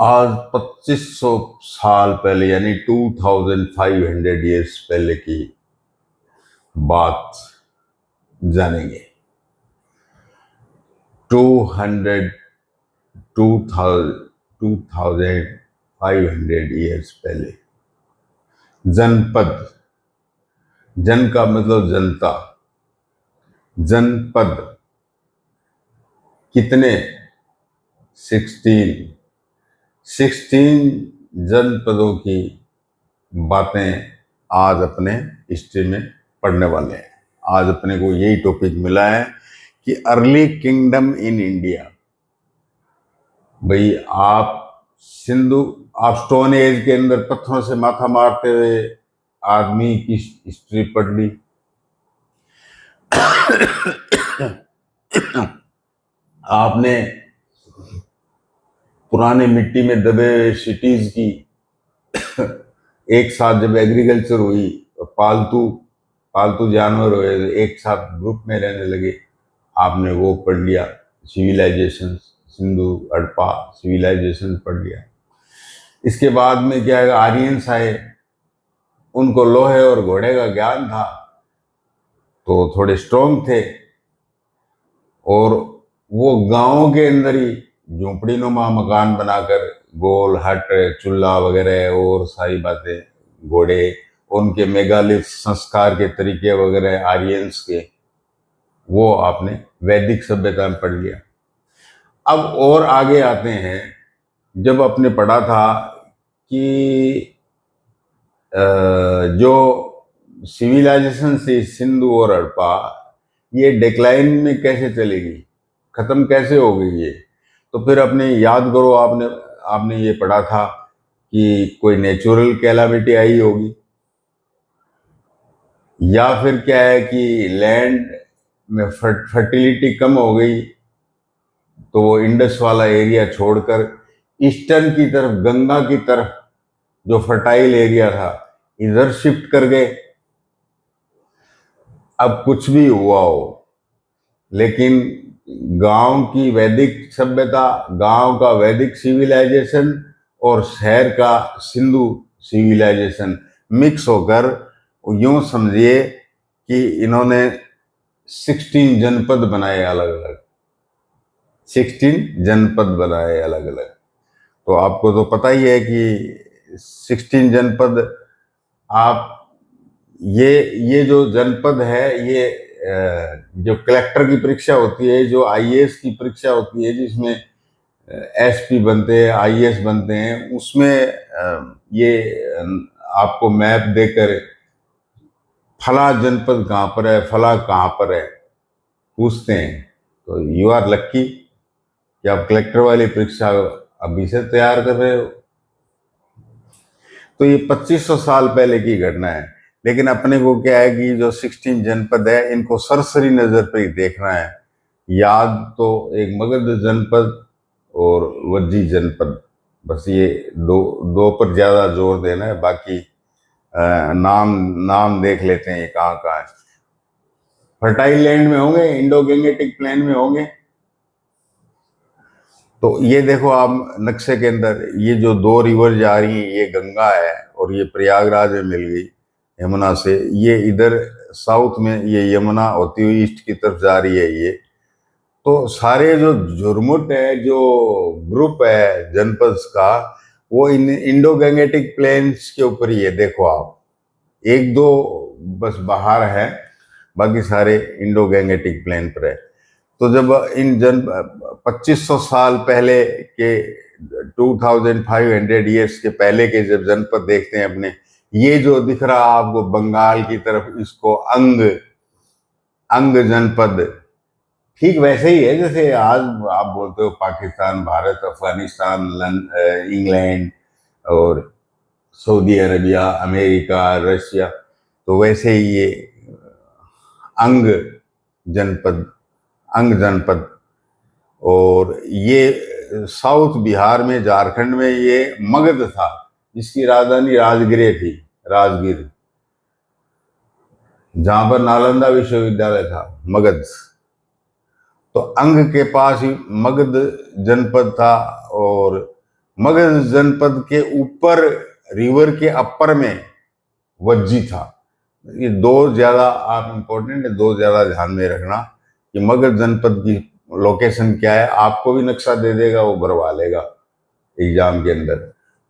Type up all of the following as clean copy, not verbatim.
आज 2500 साल पहले यानी 2500 ईयर्स पहले की बात जानेंगे। 200 2500 ईयर्स पहले जनपद, जन का मतलब जनता, जनपद कितने? 16 जनपदों की बातें आज अपने हिस्ट्री में पढ़ने वाले हैं। आज अपने को यही टॉपिक मिला है कि अर्ली किंगडम इन इंडिया। भाई आप सिंधु, आप स्टोन एज के अंदर पत्थरों से माथा मारते हुए आदमी की हिस्ट्री पढ़ ली। आपने पुराने मिट्टी में दबे हुए सिटीज की एक साथ जब एग्रीकल्चर हुई, पालतू पालतू जानवर हुए, एक साथ ग्रुप में रहने लगे, आपने वो पढ़ लिया। सिविलाइजेशन, सिंधु हड़प्पा सिविलाइजेशन पढ़ लिया। इसके बाद में क्या है, आर्यंस आए, उनको लोहे और घोड़े का ज्ञान था तो थोड़े स्ट्रोंग थे, और वो गांवों के अंदर ही झोंपड़ी नुमा मकान बनाकर गोल हट, चूल्हा वगैरह और सारी बातें, घोड़े, उनके मेगालिथ संस्कार के तरीके वगैरह आर्यंस के, वो आपने वैदिक सभ्यता में पढ़ लिया। अब और आगे आते हैं, जब आपने पढ़ा था कि जो सिविलाइजेशन से सिंधु और हड़प्पा, ये डिक्लाइन में कैसे चलेगी, खत्म कैसे हो गई ये, तो फिर अपने याद करो, आपने आपने ये पढ़ा था कि कोई नेचुरल कैलामिटी आई होगी, या फिर क्या है कि लैंड में फर्टिलिटी कम हो गई तो वो इंडस वाला एरिया छोड़कर ईस्टर्न की तरफ, गंगा की तरफ जो फर्टाइल एरिया था, इधर शिफ्ट कर गए। अब कुछ भी हुआ हो, लेकिन गांव की वैदिक सभ्यता, गांव का वैदिक सिविलाइजेशन और शहर का सिंधु सिविलाइजेशन मिक्स होकर, यूं समझिए कि इन्होंने 16 जनपद बनाए अलग अलग, 16 जनपद बनाए अलग अलग। तो आपको तो पता ही है कि 16 जनपद, आप ये जो जनपद है, ये जो कलेक्टर की परीक्षा होती है, जो आईएएस की परीक्षा होती है, जिसमें एसपी बनते हैं, आईएएस बनते हैं, उसमें ये आपको मैप देकर फला जनपद कहाँ पर है, फला कहाँ पर है पूछते हैं। तो यू आर लक्की कि आप कलेक्टर वाली परीक्षा अभी से तैयार कर रहे हो। तो ये 2500 साल पहले की घटना है, लेकिन अपने को क्या है कि जो 16 जनपद है, इनको सरसरी नजर पे ही देखना है। याद तो एक मगध जनपद और वज्जी जनपद, बस ये दो दो पर ज्यादा जोर देना है। बाकी नाम नाम देख लेते हैं, ये कहाँ कहाँ है। फर्टाइल लैंड में होंगे, इंडो गैंगेटिक प्लेन में होंगे। तो ये देखो आप नक्शे के अंदर, ये जो दो रिवर जा रही हैं, ये गंगा है और ये प्रयागराज में मिल गई यमुना से। ये इधर साउथ में ये यमुना होती हुई ईस्ट की तरफ जा रही है ये। तो सारे जो झुरमुट है, जो ग्रुप है जनपद का, वो इन इंडो गैंगेटिक प्लेन्स के ऊपर ही है। देखो आप, एक दो बस बाहर है, बाकी सारे इंडो गैंगेटिक प्लेन पर है। तो जब इन 2500 साल पहले के, 2500 ईयर्स के पहले के जब जनपद देखते हैं अपने, ये जो दिख रहा आपको बंगाल की तरफ, इसको अंग अंग जनपद, ठीक वैसे ही है जैसे आज आप बोलते हो पाकिस्तान, भारत, अफगानिस्तान, इंग्लैंड और सऊदी अरबिया, अमेरिका, रशिया। तो वैसे ही ये अंग जनपद, अंग जनपद। और ये साउथ बिहार में, झारखंड में ये मगध था, जिसकी राजधानी राजगीर थी, राजगीर, जहां पर नालंदा विश्वविद्यालय था, मगध। तो अंग के पास ही मगध जनपद था। और मगध जनपद के ऊपर रिवर के अपर में वज्जी था। ये दो ज्यादा आप इंपॉर्टेंट है, दो ज्यादा ध्यान में रखना कि मगध जनपद की लोकेशन क्या है। आपको भी नक्शा दे देगा, वो भरवा लेगा एग्जाम के अंदर।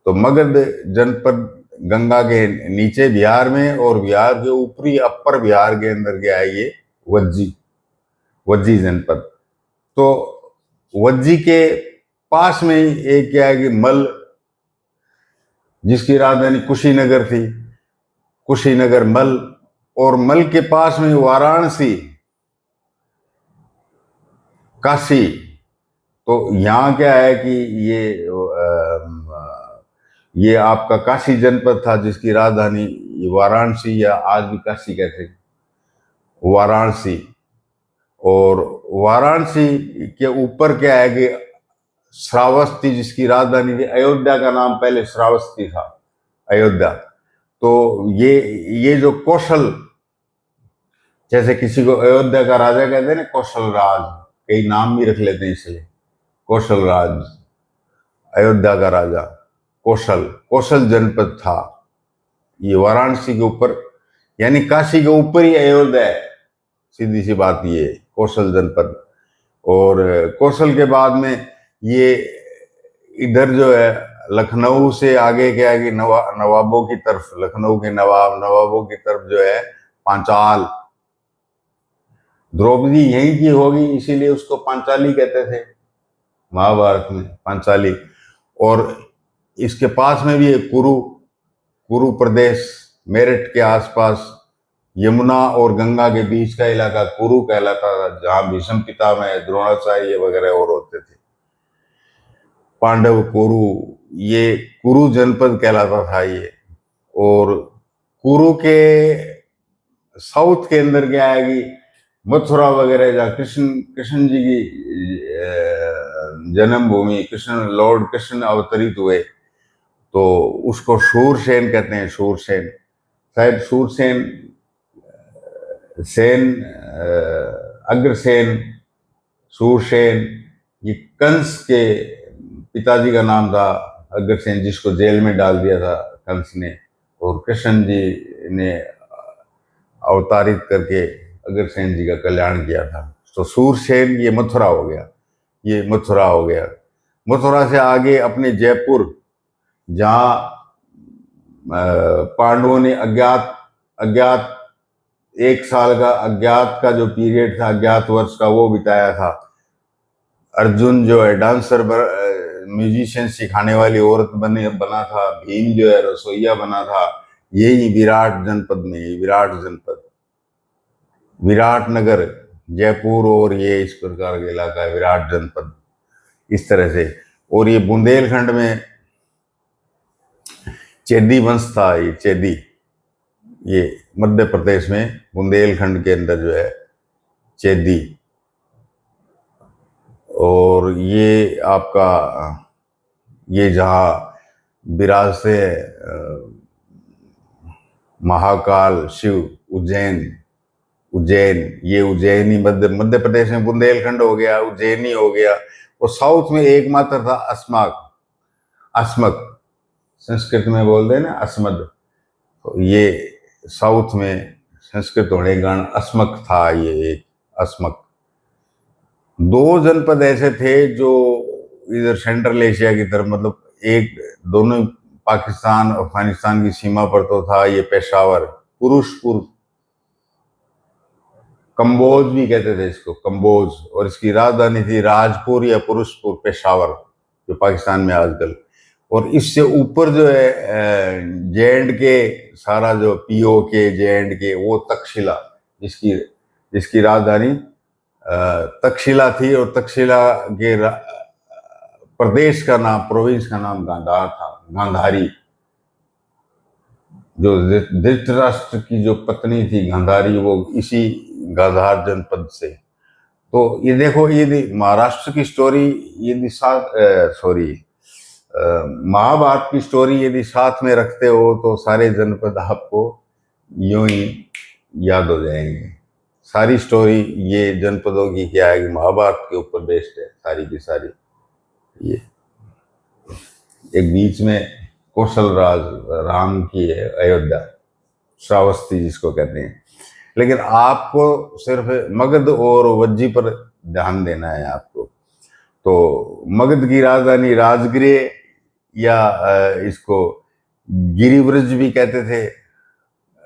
तो मगध जनपद गंगा के नीचे बिहार में, और बिहार के ऊपरी अपर बिहार के अंदर क्या है, ये वज्जी, वज्जी जनपद। तो वज्जी के पास में ही एक क्या है कि मल, जिसकी राजधानी कुशीनगर थी, कुशीनगर मल, और मल के पास में वाराणसी, काशी। तो यहाँ क्या है कि ये आपका काशी जनपद था, जिसकी राजधानी वाराणसी, या आज भी काशी कहते हैं, वाराणसी। और वाराणसी के ऊपर क्या है कि श्रावस्ती, जिसकी राजधानी थी, अयोध्या का नाम पहले श्रावस्ती था, अयोध्या। तो ये जो कौशल, जैसे किसी को अयोध्या का राजा कहते हैं ना, कौशल राज, कई नाम भी रख लेते हैं इसलिए, कौशल राज, अयोध्या का राजा कौशल, कौशल जनपद था ये वाराणसी के ऊपर, यानी काशी के ऊपर ही अयोध्या है, सीधी सी बात ये, कौशल जनपद। और कौशल के बाद में ये इधर जो है लखनऊ से आगे क्या है कि नवाबों की तरफ, लखनऊ के नवाबों की तरफ जो है पांचाल, द्रौपदी यहीं की होगी, इसीलिए उसको पांचाली कहते थे महाभारत में, पांचाली। और इसके पास में भी एक कुरु, कुरु प्रदेश, मेरठ के आसपास यमुना और गंगा के बीच का इलाका कुरु कहलाता था, जहां भीष्म पितामह, द्रोणाचार्य वगैरह और होते थे, पांडव कुरु, ये कुरु जनपद कहलाता था ये। और कुरु के साउथ के अंदर क्या है कि मथुरा वगैरह, जहाँ कृष्ण जी की जन्मभूमि, कृष्ण, लॉर्ड कृष्ण अवतरित हुए, तो उसको शूरसेन कहते हैं, शूरसेन, शायद शूरसेन, सेन, अग्रसेन, शूरसेन, ये कंस के पिताजी का नाम था अग्रसेन, जिसको जेल में डाल दिया था कंस ने, और कृष्ण जी ने अवतारित करके अग्रसेन जी का कल्याण किया था। तो शूरसेन ये मथुरा हो गया, ये मथुरा हो गया। मथुरा से आगे अपने जयपुर, जहाँ पांडवों ने अज्ञात अज्ञात 1 साल का अज्ञात का जो पीरियड था, अज्ञात वर्ष का, वो बिताया था। अर्जुन जो है डांसर, म्यूजिशियन सिखाने वाली औरत बना था, भीम जो है रसोईया बना था, यही विराट जनपद में, विराट जनपद, विराट नगर, जयपुर, और ये इस प्रकार का इलाका है विराट जनपद, इस तरह से। और ये बुंदेलखंड में चेदी वंश था, ये चेदी, ये मध्य प्रदेश में बुंदेलखंड के अंदर जो है चेदी। और ये आपका, ये जहाँ विरासते महाकाल शिव, उज्जैन, उज्जैन, ये उज्जैनी मध्य प्रदेश में बुंदेलखंड हो गया, उज्जैनी हो गया। और साउथ में एकमात्र था अस्माक, अस्मक, संस्कृत में बोलते हैं ना अस्मद, तो ये साउथ में संस्कृत होने के कारण अस्मक था, ये एक अस्मक। 2 जनपद ऐसे थे जो इधर सेंट्रल एशिया की तरफ, मतलब एक, दोनों पाकिस्तान अफगानिस्तान की सीमा पर तो था, ये पेशावर, पुरुषपुर, कंबोज भी कहते थे इसको, कंबोज, और इसकी राजधानी थी राजपुर या पुरुषपुर, पेशावर, जो पाकिस्तान में आजकल। और इससे ऊपर जो है जे एंड के, सारा जो पीओ के, जे एंड के, वो तक्षशिला, जिसकी राजधानी तक्षशिला थी, और तक्षशिला के प्रदेश का नाम, प्रोविंस का नाम गांधार था, गांधारी। जो धृतराष्ट्र की जो पत्नी थी गांधारी, वो इसी गांधार जनपद से। तो ये देखो, ये महाराष्ट्र की स्टोरी, यदि महाभारत की स्टोरी यदि साथ में रखते हो, तो सारे जनपद आपको यूं ही याद हो जाएंगे। सारी स्टोरी ये जनपदों की क्या है कि महाभारत के ऊपर बेस्ड है, सारी की सारी। ये एक बीच में कौशल राज राम की है अयोध्या, श्रावस्ती जिसको कहते हैं। लेकिन आपको सिर्फ मगध और वज्जी पर ध्यान देना है आपको। तो मगध की राजधानी राजगृह या इसको गिरिव्रज भी कहते थे,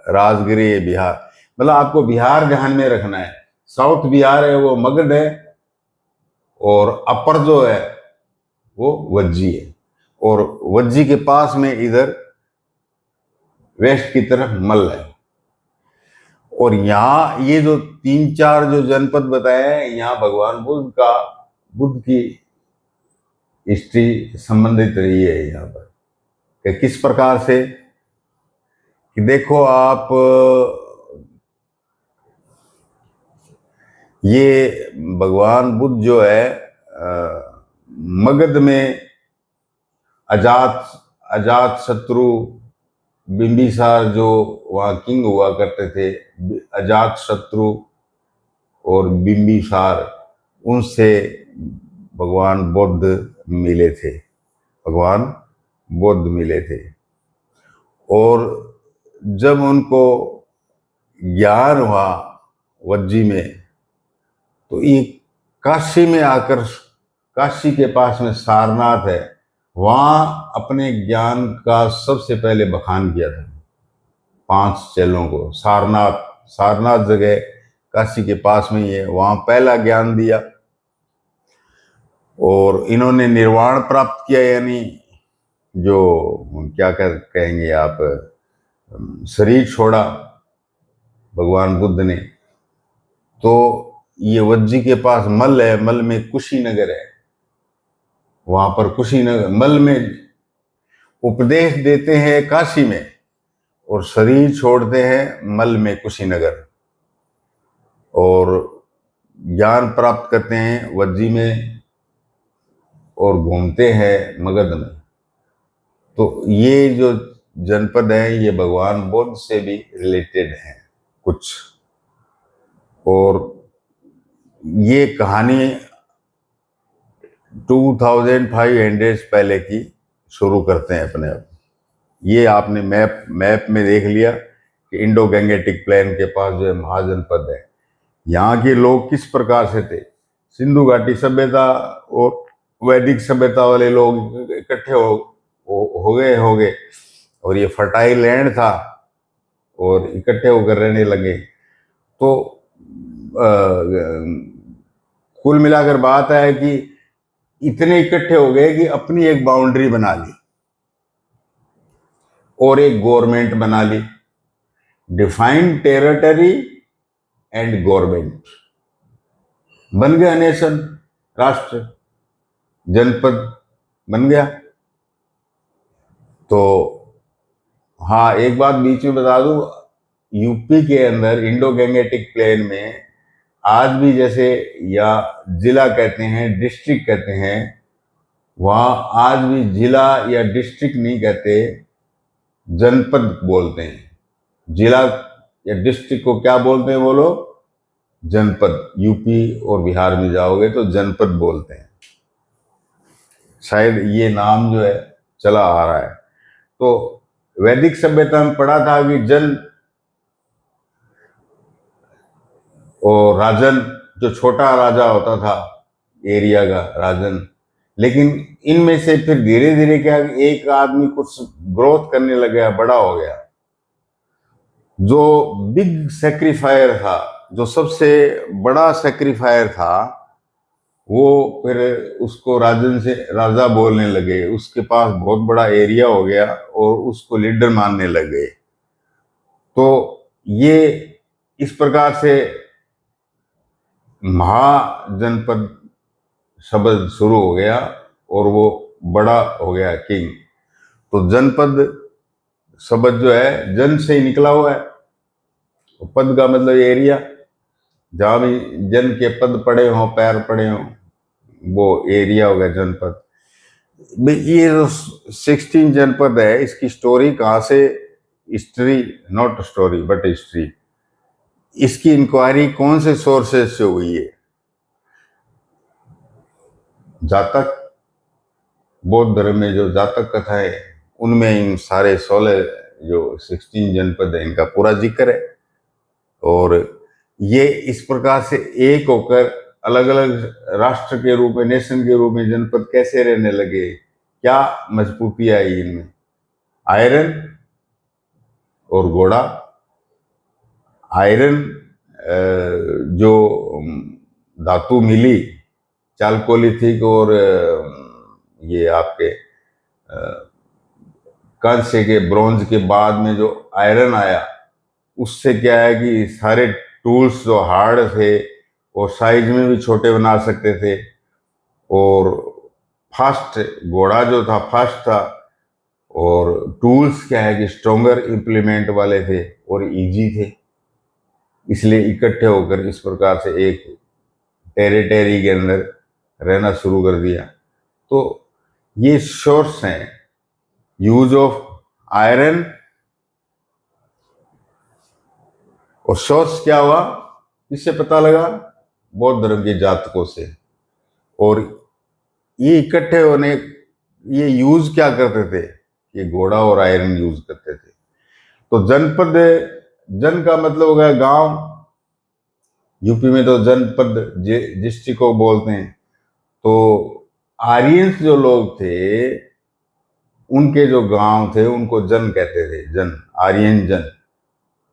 राजगृह बिहार, मतलब आपको बिहार ध्यान में रखना है। साउथ बिहार है वो मगध है, और अपर जो है वो वज्जी है, और वज्जी के पास में इधर वेस्ट की तरफ मल्ल है। और यहाँ ये जो 3-4 जो जनपद बताए हैं, यहाँ भगवान बुद्ध की हिस्ट्री संबंधित रही है यहाँ पर, कि किस प्रकार से, कि देखो आप ये भगवान बुद्ध जो है मगध में अजात शत्रु बिंबिसार जो वहाँ किंग हुआ करते थे, अजात शत्रु और बिंबिसार, उनसे भगवान बुद्ध मिले थे। और जब उनको ज्ञान हुआ वज्जी में, तो ये काशी में आकर, काशी के पास में सारनाथ है, वहां अपने ज्ञान का सबसे पहले बखान किया था 5 चेलों को। सारनाथ जगह काशी के पास में ही है, वहां पहला ज्ञान दिया। और इन्होंने निर्वाण प्राप्त किया, यानी जो क्या कहेंगे आप, शरीर छोड़ा भगवान बुद्ध ने। तो ये वज्जी के पास मल है, मल में कुशीनगर है, वहां पर कुशीनगर मल में उपदेश देते हैं काशी में, और शरीर छोड़ते हैं मल में कुशीनगर, और ज्ञान प्राप्त करते हैं वज्जी में, और घूमते हैं मगध में। तो ये जो जनपद है ये भगवान बुद्ध से भी रिलेटेड है कुछ। और ये कहानी 2500 पहले की शुरू करते हैं अपने आप। ये आपने मैप में देख लिया कि इंडो गैंगेटिक प्लेन के पास जो है महाजनपद है। यहाँ के लोग किस प्रकार से थे, सिंधु घाटी सभ्यता और वैदिक सभ्यता वाले लोग इकट्ठे हो गए, और ये फर्टाइल लैंड था, और इकट्ठे होकर रहने लगे। तो कुल मिलाकर बात है कि इतने इकट्ठे हो गए कि अपनी एक बाउंड्री बना ली और एक गवर्नमेंट बना ली। डिफाइंड टेरिटरी एंड गवर्नमेंट, बन गया नेशन, राष्ट्र, जनपद बन गया। तो हाँ, एक बात बीच में बता दूं, यूपी के अंदर इंडो गैंगेटिक प्लेन में आज भी जैसे, या जिला कहते हैं, डिस्ट्रिक्ट कहते हैं, वहां आज भी जिला या डिस्ट्रिक्ट नहीं कहते, जनपद बोलते हैं। जिला या डिस्ट्रिक्ट को क्या बोलते हैं बोलो? जनपद। यूपी और बिहार में जाओगे तो जनपद बोलते हैं। शायद ये नाम जो है चला आ रहा है। तो वैदिक सभ्यता में पढ़ा था कि जन और राजन, जो छोटा राजा होता था एरिया का राजन। लेकिन इनमें से फिर धीरे धीरे क्या, एक आदमी कुछ ग्रोथ करने लग गया, बड़ा हो गया, जो बिग सेक्रीफायर था, जो सबसे बड़ा सेक्रीफायर था, वो फिर उसको राजन से राजा बोलने लगे। उसके पास बहुत बड़ा एरिया हो गया और उसको लीडर मानने लग गए। तो ये इस प्रकार से महाजनपद शब्द शुरू हो गया और वो बड़ा हो गया किंग। तो जनपद शब्द जो है जन से ही निकला हुआ है, पद का मतलब एरिया, जहां भी जन के पद पड़े हों, पैर पड़े हों, वो एरिया हो गया जनपद। ये जो 16 जनपद है, इसकी स्टोरी कहाँ से, history, not story but history, इसकी इंक्वायरी कौन से सोर्सेस से हुई है? जातक, बौद्ध धर्म में जो जातक कथा है उनमें इन सारे 16 जो 16 जनपद है इनका पूरा जिक्र है। और ये इस प्रकार से एक होकर अलग अलग राष्ट्र के रूप में, नेशन के रूप में जनपद कैसे रहने लगे, क्या मजबूती आई इनमें? आयरन और घोड़ा। आयरन जो धातु मिली चालकोलिथिक और ये आपके कांस्य के, ब्रॉन्ज के बाद में जो आयरन आया, उससे क्या है कि सारे टूल्स जो हार्ड थे और साइज में भी छोटे बना सकते थे, और फास्ट, घोड़ा जो था फास्ट था, और टूल्स क्या है कि स्ट्रोंगर इम्प्लीमेंट वाले थे और इजी थे। इसलिए इकट्ठे होकर इस प्रकार से एक टेरिटरी के अंदर रहना शुरू कर दिया। तो ये सोर्स हैं यूज ऑफ आयरन। और सोर्स क्या हुआ, इससे पता लगा बौद्ध धर्म के जातकों से। और ये इकट्ठे होने, ये यूज क्या करते थे, ये घोड़ा और आयरन यूज करते थे। तो जनपद, जन का मतलब हो गया गांव। यूपी में तो जनपद डिस्ट्रिक्ट को बोलते हैं। तो आर्यंस जो लोग थे उनके जो गांव थे उनको जन कहते थे, जन, आर्यन जन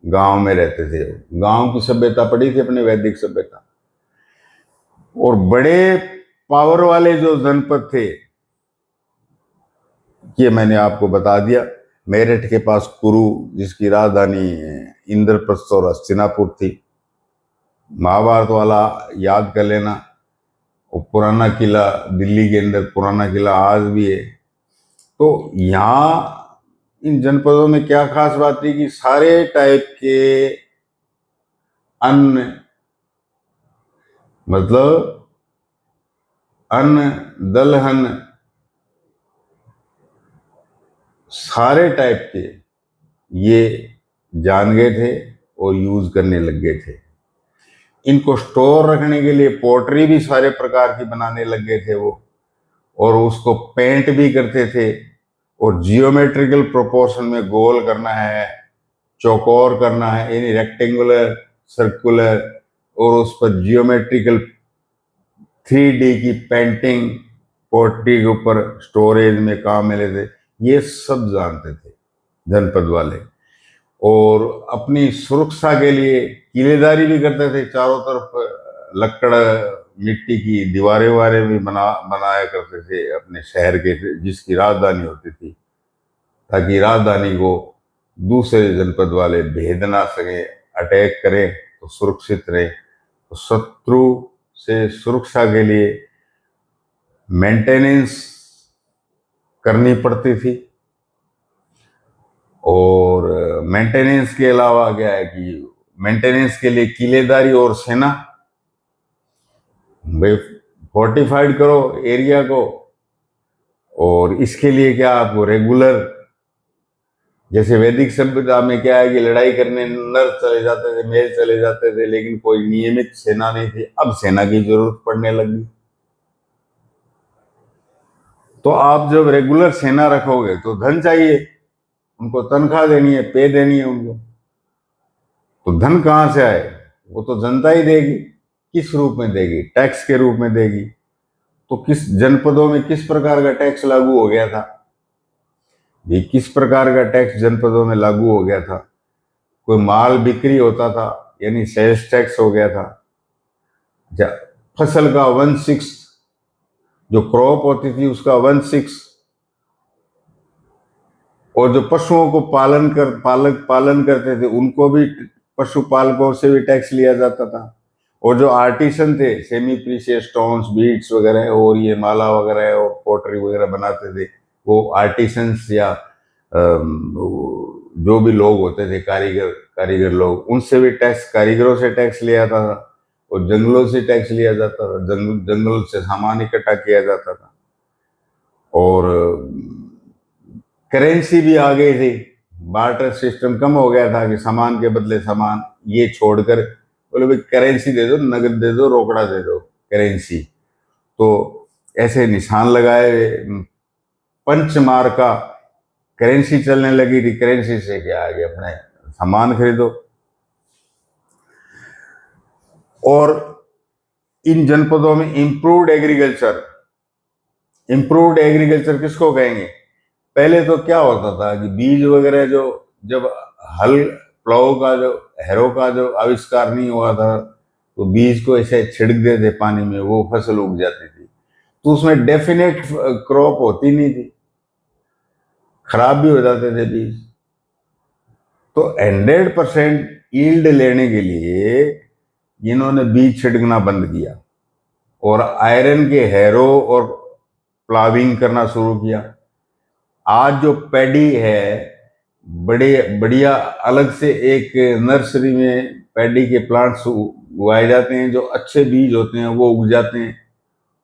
गांव में रहते थे। गांव की सभ्यता पड़ी थी अपने, वैदिक सभ्यता। और बड़े पावर वाले जो जनपद थे, ये मैंने आपको बता दिया। मेरठ के पास कुरु, जिसकी राजधानी इंद्रप्रस्थ और हस्तिनापुर थी। महाभारत वाला याद कर लेना। और पुराना किला दिल्ली के अंदर, पुराना किला आज भी है। तो यहाँ इन जनपदों में क्या खास बात थी कि सारे टाइप के अन्न, मतलब अन्न, दलहन, सारे टाइप के ये जान गए थे और यूज करने लग गए थे। इनको स्टोर रखने के लिए पोट्री भी सारे प्रकार की बनाने लग गए थे वो, और उसको पेंट भी करते थे। और जियोमेट्रिकल प्रोपोर्शन में गोल करना है, चौकोर करना है, यानी रेक्टेंगुलर, सर्कुलर, और उस पर जियोमेट्रिकल 3D की पेंटिंग पोट्री के ऊपर स्टोरेज में काम में लेते, ये सब जानते थे जनपद वाले। और अपनी सुरक्षा के लिए किलेदारी भी करते थे। चारों तरफ लकड़, मिट्टी की दीवारें वारें भी बनाया करते थे अपने शहर के, जिसकी राजधानी होती थी, ताकि राजधानी को दूसरे जनपद वाले भेद ना सके, अटैक करें तो सुरक्षित रहे। तो शत्रु से सुरक्षा के लिए मेंटेनेंस करनी पड़ती थी। और मेंटेनेंस के अलावा क्या है कि मेंटेनेंस के लिए किलेदारी और सेना, भाई फोर्टिफाइड करो एरिया को। और इसके लिए क्या, आपको रेगुलर, जैसे वैदिक सभ्यता में क्या है कि लड़ाई करने नर चले जाते थे, मेल चले जाते थे, लेकिन कोई नियमित सेना नहीं थी। अब सेना की जरूरत पड़ने लगी। तो आप जब रेगुलर सेना रखोगे तो धन चाहिए, उनको तनख्वाह देनी है, पे देनी है उनको। तो धन कहां से आए, वो तो जनता ही देगी। किस रूप में देगी? टैक्स के रूप में देगी। तो किस जनपदों में किस प्रकार का टैक्स लागू हो गया था? ये किस प्रकार का टैक्स जनपदों में लागू हो गया था? कोई माल बिक्री होता था, यानी सेल्स टैक्स हो गया था। फसल का 1/6, जो क्रॉप होती थी उसका 1/6। और जो पशुओं को पालन करते थे उनको भी, पशुपालकों से भी टैक्स लिया जाता था। और जो आर्टिसन थे, सेमी प्रीशियस स्टोन्स, बीड्स वगैरह और ये माला वगैरह और पोटरी वगैरह बनाते थे, वो आर्टिसंस या जो भी लोग होते थे, कारीगर लोग, उनसे भी टैक्स, कारीगरों से टैक्स लिया जाता था। और जंगलों से टैक्स लिया जाता था, जंगल से सामान इकट्ठा किया जाता था। और करेंसी भी आ गई थी, बार्टर सिस्टम कम हो गया था कि सामान के बदले सामान, ये छोड़कर बोले भाई करेंसी दे दो, नगद दे दो, रोकड़ा दे दो, करेंसी। तो ऐसे निशान लगाए पंचमार का करेंसी चलने लगी थी, करेंसी से क्या आगे अपने सामान खरीदो। और इन जनपदों में इम्प्रूव्ड एग्रीकल्चर किसको कहेंगे? पहले तो क्या होता था कि बीज वगैरह जो, जब हल प्लाव का जो हैरो का जो आविष्कार नहीं हुआ था, तो बीज को ऐसे छिड़क देते पानी में, वो फसल उग जाती थी। तो उसमें डेफिनेट क्रॉप होती नहीं थी, खराब भी हो जाते थे बीज। तो 100% यील्ड लेने के लिए इन्होंने बीज छिड़कना बंद किया और आयरन के हैरो और प्लाविंग करना शुरू किया। आज जो पैडी है, बड़े बढ़िया अलग से एक नर्सरी में पैडी के प्लांट्स उगाए जाते हैं, जो अच्छे बीज होते हैं वो उग जाते हैं।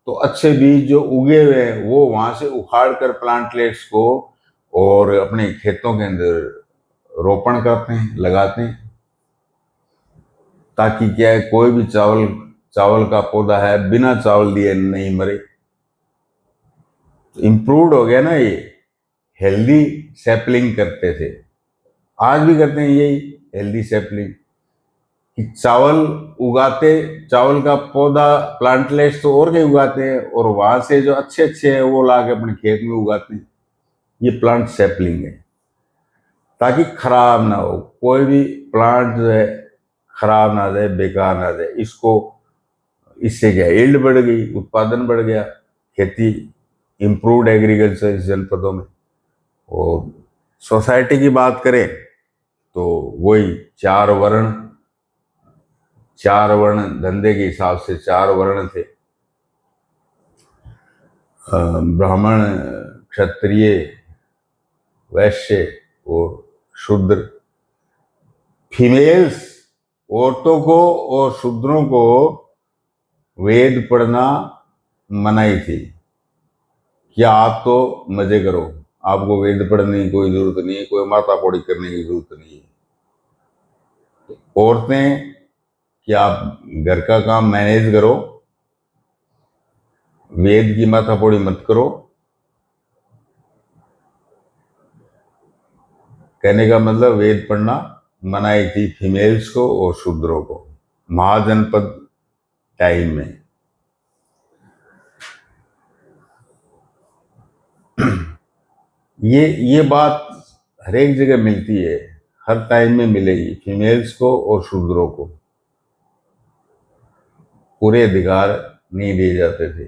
तो अच्छे बीज जो उगे हुए हैं वो वहां से उखाड़ कर प्लांटलेट्स को और अपने खेतों के अंदर रोपण करते हैं, लगाते हैं, ताकि क्या है, कोई भी चावल का पौधा है बिना चावल दिए नहीं मरे। तो इम्प्रूव्ड हो गया ना ये। हेल्दी सैपलिंग करते थे, आज भी करते हैं यही हेल्दी सैपलिंग, कि चावल उगाते, चावल का पौधा प्लांटलेट्स तो और कहीं उगाते हैं, और वहां से जो अच्छे अच्छे हैं वो ला के अपने खेत में उगाते हैं। ये प्लांट सैपलिंग है, ताकि खराब ना हो, कोई भी प्लांट जो है खराब ना जाए, बेकार ना जाए। इसको, इससे क्या, यील्ड बढ़ गई, उत्पादन बढ़ गया, खेती, इम्प्रूव्ड एग्रीकल्चर इस जनपदों में। और सोसाइटी की बात करें तो वही चार वर्ण धंधे के हिसाब से 4 वर्ण थे, ब्राह्मण, क्षत्रिय, वैश्य और शूद्र। फीमेल्स, औरतों को और शूद्रों को वेद पढ़ना मनाही थी, कि आप तो मजे करो, आपको वेद पढ़ने की कोई जरूरत नहीं है, कोई माता पौड़ी करने की जरूरत नहीं है। औरतें, कि आप घर का काम मैनेज करो, वेद की माथा पौड़ी मत करो। कहने का मतलब वेद पढ़ना मनाही थी फीमेल्स को और शूद्रों को, महाजनपद टाइम में। ये बात हर एक जगह मिलती है, हर टाइम में मिलेगी। फीमेल्स को और शूद्रों को पूरे अधिकार नहीं दिए जाते थे।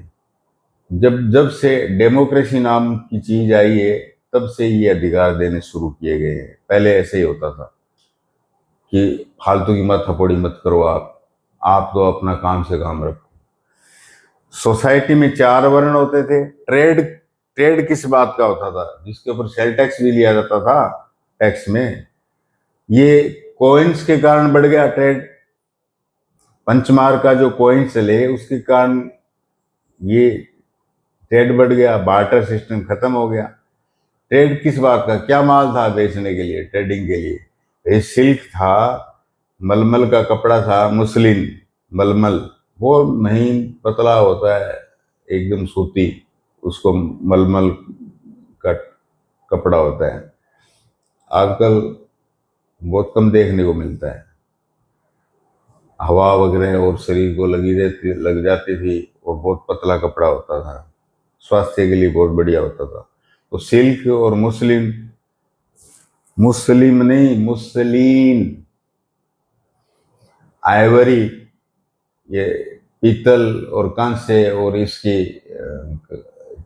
जब जब से डेमोक्रेसी नाम की चीज आई है, तब से ये अधिकार देने शुरू किए गए हैं। पहले ऐसे ही होता था कि फालतू की मत थपोड़ी मत करो, आप तो अपना काम से काम रखो। सोसाइटी में 4 वर्ण होते थे। ट्रेड किस बात का होता था? जिसके ऊपर सेल टैक्स भी लिया जाता था, टैक्स में। ये कॉइन्स के कारण बढ़ गया ट्रेड। पंचमार का जो कॉइन चले उसके कारण ये ट्रेड बढ़ गया, बार्टर सिस्टम खत्म हो गया। ट्रेड किस बात का? क्या माल था बेचने के लिए, ट्रेडिंग के लिए? ये सिल्क था, मलमल का कपड़ा था, मुस्लिन मलमल, वो महीन पतला होता है, एकदम सूती, उसको मलमल का कपड़ा होता है। आजकल बहुत कम देखने को मिलता है। हवा वगैरह और शरीर को लग जाती थी, और बहुत पतला कपड़ा होता था, स्वास्थ्य के लिए बहुत बढ़िया होता था। तो सिल्क और मुस्लिम नहीं, मुस्लिन, आइवरी, ये पीतल और कांसे और इसकी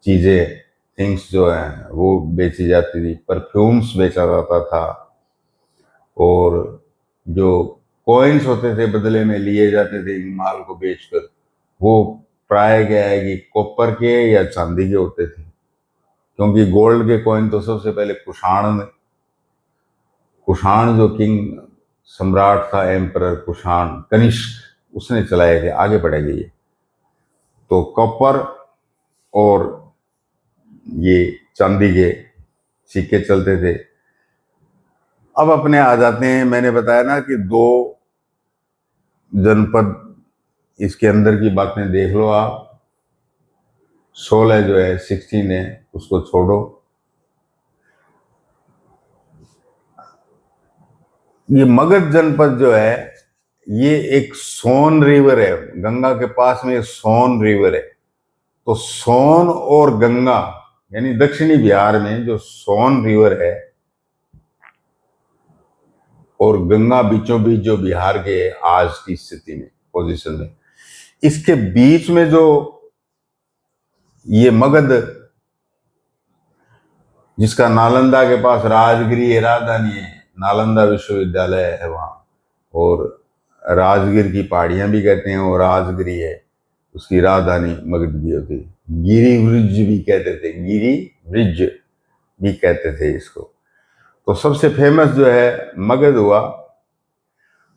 चीजें, थिंग्स जो है वो बेची जाती थी। परफ्यूम्स बेचा जाता था, और जो कॉइन्स होते थे बदले में लिए जाते थे माल को बेचकर, वो प्राय क्या है कि कॉपर के या चांदी के होते थे। क्योंकि गोल्ड के कॉइन तो सबसे पहले कुषाण जो किंग सम्राट था, एम्परर कुषाण, कनिष्क, उसने चलाए थे। आगे बढ़ेगा ये। तो कॉपर और ये चांदी के सिक्के चलते थे। अब अपने आ जाते हैं, मैंने बताया ना कि 2 जनपद, इसके अंदर की बातें देख लो आप। 16 जो है, 16 है, उसको छोड़ो। ये मगध जनपद जो है ये एक सोन रिवर है, गंगा के पास में सोन रिवर है। तो सोन और गंगा यानी दक्षिणी बिहार में जो सोन रिवर है और गंगा बीचों बीच जो बिहार के आज की स्थिति में पोजीशन में, इसके बीच में जो ये मगध, जिसका नालंदा के पास राजगिरी है, राजधानी है, नालंदा विश्वविद्यालय है वहां, और राजगिर की पहाड़ियां भी कहते हैं और राजगिरी है, उसकी राजधानी मगध भी होती है। गिरी ब्रिज भी कहते थे, गिरी ब्रिज भी कहते थे इसको। तो सबसे फेमस जो है मगध हुआ।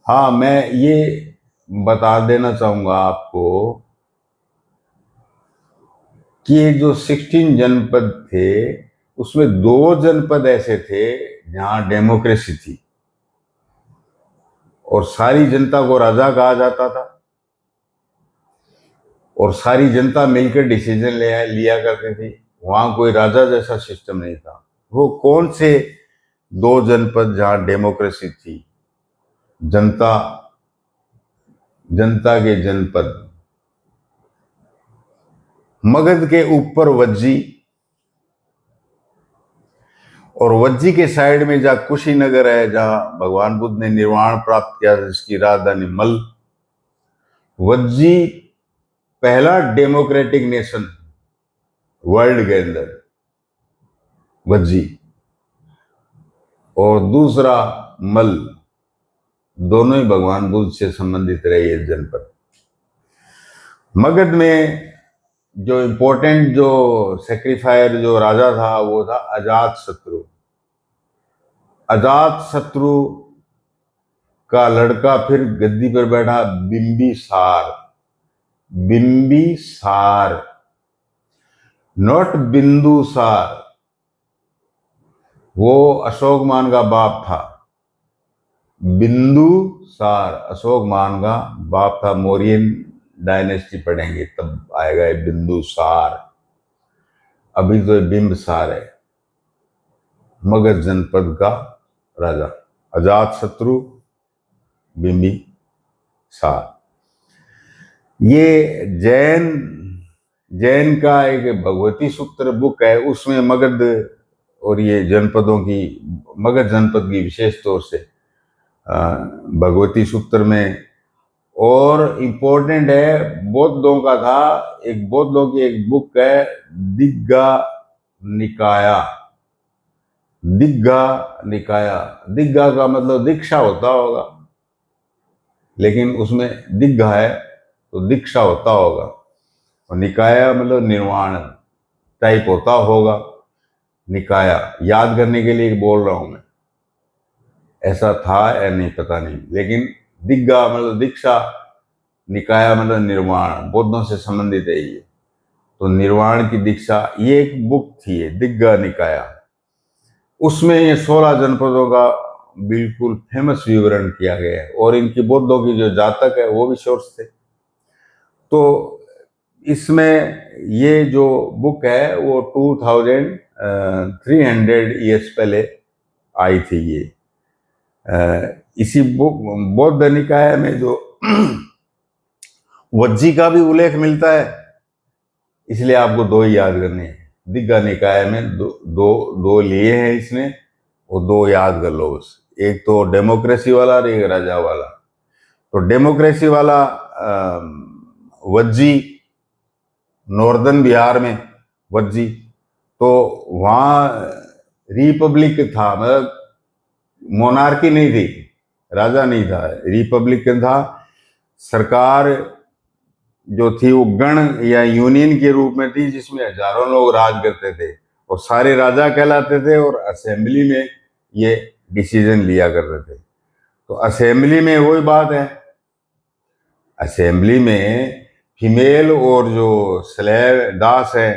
हाँ, मैं ये बता देना चाहूंगा आपको कि ये जो 16 जनपद थे उसमें 2 जनपद ऐसे थे जहां डेमोक्रेसी थी और सारी जनता को राजा कहा जाता था और सारी जनता मिलकर डिसीजन लिया करती थी। वहां कोई राजा जैसा सिस्टम नहीं था। वो कौन से 2 जनपद जहां डेमोक्रेसी थी, जनता जनता के जनपद? मगध के ऊपर वज्जी, और वज्जी के साइड में जहां कुशीनगर है, जहां भगवान बुद्ध ने निर्वाण प्राप्त किया, जिसकी राजधानी मल। वज्जी पहला डेमोक्रेटिक नेशन वर्ल्ड के अंदर, वज्जी, और दूसरा मल, दोनों ही भगवान बुद्ध से संबंधित रहे ये जनपद। मगध में जो इंपॉर्टेंट जो सेक्रीफायर जो राजा था वो था अजात शत्रु। अजात शत्रु का लड़का फिर गद्दी पर बैठा बिंबिसार। बिंबिसार, नॉट बिंदुसार। वो अशोकमान का बाप था। बिंदुसार अशोकमान का बाप था। मौर्यन डायनेस्टी पढ़ेंगे तब आएगा ये बिंदुसार। अभी तो बिंबिसार है मगध जनपद का राजा। अजात शत्रु, बिंबिसार। ये जैन का एक भगवती सूत्र बुक है, उसमें मगध और ये जनपदों की, मगध जनपद की विशेष तौर से भगवती सूत्र में। और इम्पोर्टेंट है, बौद्धों का था, एक बौद्धों की एक बुक है दिग्गा निकाया। दिग्गा निकाया, दिग्गा का मतलब दीक्षा होता होगा, लेकिन उसमें दिग्गा है तो दीक्षा होता होगा, और निकाया मतलब निर्वाण टाइप होता होगा। निकाया याद करने के लिए बोल रहा हूं मैं, ऐसा था या नहीं पता नहीं, लेकिन दिग्गा मतलब दीक्षा, निकाया मतलब निर्वाण, बौद्धों से संबंधित है ये। तो निर्वाण की दीक्षा, ये एक बुक थी है दिग्गा निकाया। उसमें ये 16 जनपदों का बिल्कुल फेमस विवरण किया गया है, और इनकी बौद्धों की जो जातक है वो भी सोर्स थे। तो इसमें ये जो बुक है वो 2300 ईयर्स पहले आई थी ये। इसी बुक बौद्ध निकाय में जो वज्जी का भी उल्लेख मिलता है, इसलिए आपको 2 ही याद करने हैं। दिग्गा निकाय में दो लिए हैं इसने, वो 2 याद कर लो बस। एक तो डेमोक्रेसी वाला और एक राजा वाला। तो डेमोक्रेसी वाला वज्जी, नॉर्दर्न बिहार में वज्जी, तो वहाँ रिपब्लिक था, मतलब मोनार्की नहीं थी, राजा नहीं था, रिपब्लिकन था। सरकार जो थी वो गण या यूनियन के रूप में थी, जिसमें हजारों लोग राज करते थे और सारे राजा कहलाते थे, और असेंबली में ये डिसीजन लिया करते थे। तो असेंबली में वही बात है, असेंबली में फीमेल और जो स्लेव दास है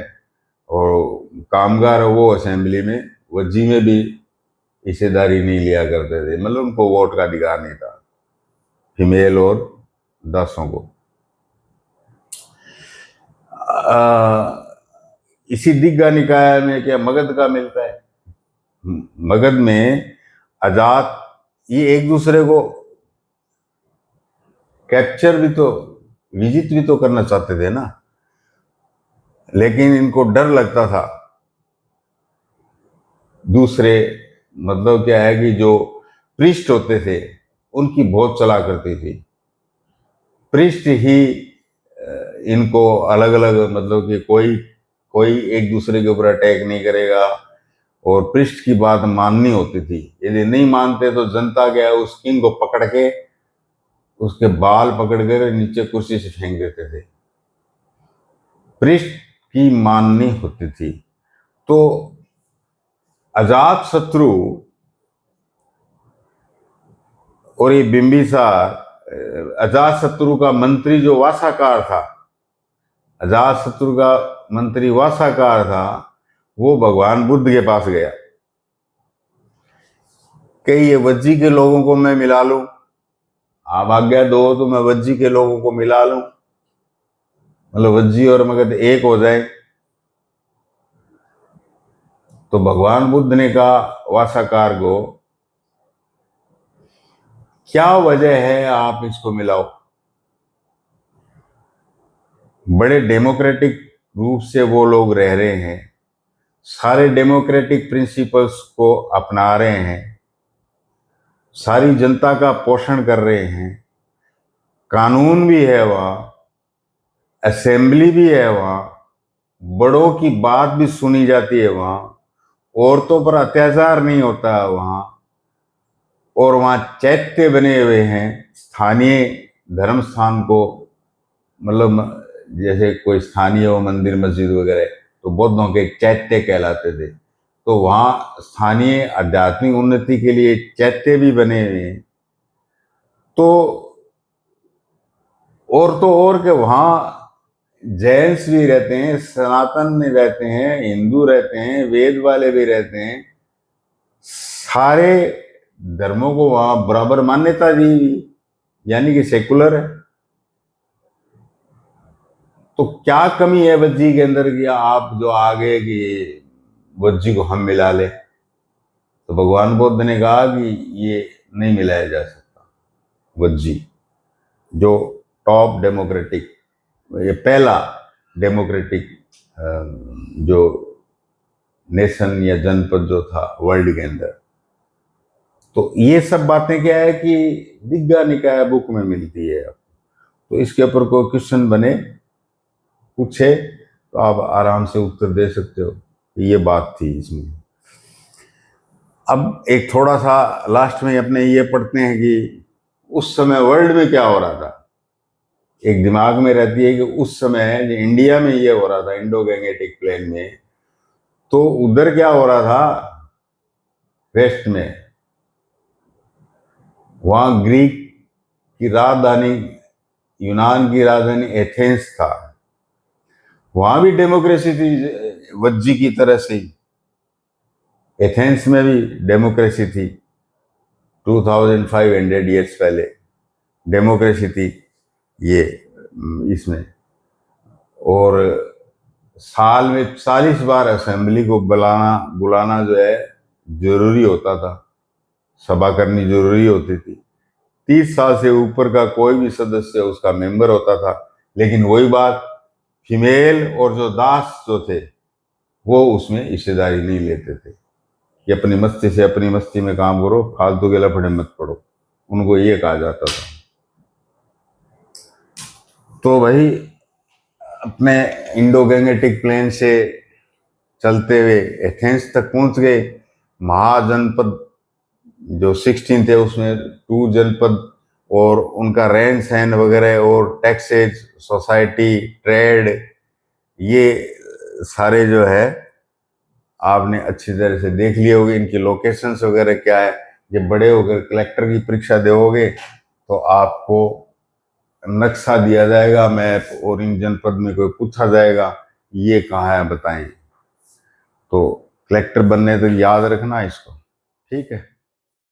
और कामगार है वो असेंबली में, वज्जी में भी हिस्सेदारी नहीं लिया करते थे, मतलब उनको वोट का अधिकार नहीं था फीमेल और दासों को। इसी दिग्गा निकाय में क्या मगध का मिलता है। मगध में अजात ये एक दूसरे को कैप्चर भी तो, विजिट भी तो करना चाहते थे ना, लेकिन इनको डर लगता था दूसरे, मतलब क्या है कि जो पृष्ठ होते थे उनकी बहुत चला करती थी। पृष्ठ ही इनको अलग अलग, मतलब कि कोई कोई एक दूसरे के ऊपर अटैक नहीं करेगा, और पृष्ठ की बात माननी होती थी। यदि नहीं मानते तो जनता क्या है, उस किंग को पकड़ के उसके बाल पकड़ कर नीचे कुर्सी से फेंक देते थे। पृष्ठ की माननी होती थी। तो अजात शत्रु और ये बिंबिसार, अजात शत्रु का मंत्री जो वासाकार था, अजात शत्रु का मंत्री वासाकार था, वो भगवान बुद्ध के पास गया कि ये वज्जी के लोगों को मैं मिला लूं, आप आज्ञा दो तो मैं वज्जी के लोगों को मिला लूं, मतलब वज्जी और मगध एक हो जाए। तो भगवान बुद्ध ने कहा वासाकार को, क्या वजह है आप इसको मिलाओ? बड़े डेमोक्रेटिक रूप से वो लोग रह रहे हैं, सारे डेमोक्रेटिक प्रिंसिपल्स को अपना रहे हैं, सारी जनता का पोषण कर रहे हैं, कानून भी है वहां, असेंबली भी है वहां, बड़ों की बात भी सुनी जाती है वहां, औरतों पर अत्याचार नहीं होता है वहां, और वहां चैत्य बने हुए हैं स्थानीय धर्म स्थान को, मतलब जैसे कोई स्थानीय हो मंदिर मस्जिद वगैरह, तो बौद्धों के चैत्य कहलाते थे। तो वहां स्थानीय आध्यात्मिक उन्नति के लिए चैत्य भी बने हुए हैं। तो और तो और के वहां जैन्स भी रहते हैं, सनातन भी रहते हैं, हिंदू रहते हैं, वेद वाले भी रहते हैं, सारे धर्मों को वहां बराबर मान्यता दी, यानी कि सेकुलर है। तो क्या कमी है वज्जी के अंदर कि आप जो आगे कि वज्जी को हम मिला ले? तो भगवान बुद्ध ने कहा कि ये नहीं मिलाया जा सकता। वज्जी जो टॉप डेमोक्रेटिक, ये पहला डेमोक्रेटिक जो नेशन या जनपद जो था वर्ल्ड के अंदर। तो ये सब बातें क्या है कि दिग्गा निकाय बुक में मिलती है। तो इसके ऊपर कोई क्वेश्चन बने, पूछे, तो आप आराम से उत्तर दे सकते हो। ये बात थी इसमें। अब एक थोड़ा सा लास्ट में अपने ये पढ़ते हैं कि उस समय वर्ल्ड में क्या हो रहा था। एक दिमाग में रहती है कि उस समय जो इंडिया में ये हो रहा था, इंडो गैंगेटिक प्लेन में, तो उधर क्या हो रहा था वेस्ट में। वहां ग्रीक की राजधानी, यूनान की राजधानी एथेंस था, वहां भी डेमोक्रेसी थी वज्जी की तरह से। एथेंस में भी डेमोक्रेसी थी, 2500 ईयर्स पहले डेमोक्रेसी थी ये इसमें। और साल में 40 बार असेंबली को बुलाना जो है जरूरी होता था, सभा करनी जरूरी होती थी। 30 साल से ऊपर का कोई भी सदस्य उसका मेंबर होता था। लेकिन वही बात, फीमेल और जो दास जो थे वो उसमें हिस्सेदारी नहीं लेते थे कि अपनी मस्ती से अपनी मस्ती में काम करो, फालतू के लफड़े मत पड़ो, उनको ये कहा जाता था। तो भाई अपने इंडो गैंगेटिक प्लेन से चलते हुए एथेंस तक पहुंच गए। महाजनपद जो 16 थे उसमें 2 जनपद, और उनका रहन सहन वगैरह और टैक्सेज, सोसाइटी, ट्रेड, ये सारे जो है आपने अच्छी तरह से देख लिए होंगे। इनकी लोकेशंस वगैरह क्या है। जब बड़े होकर कलेक्टर की परीक्षा दोगे तो आपको नक्शा दिया जाएगा, मैप, और इन जनपद में कोई पूछा जाएगा ये कहाँ है बताएं। तो कलेक्टर बनने तक याद रखना इसको, ठीक है।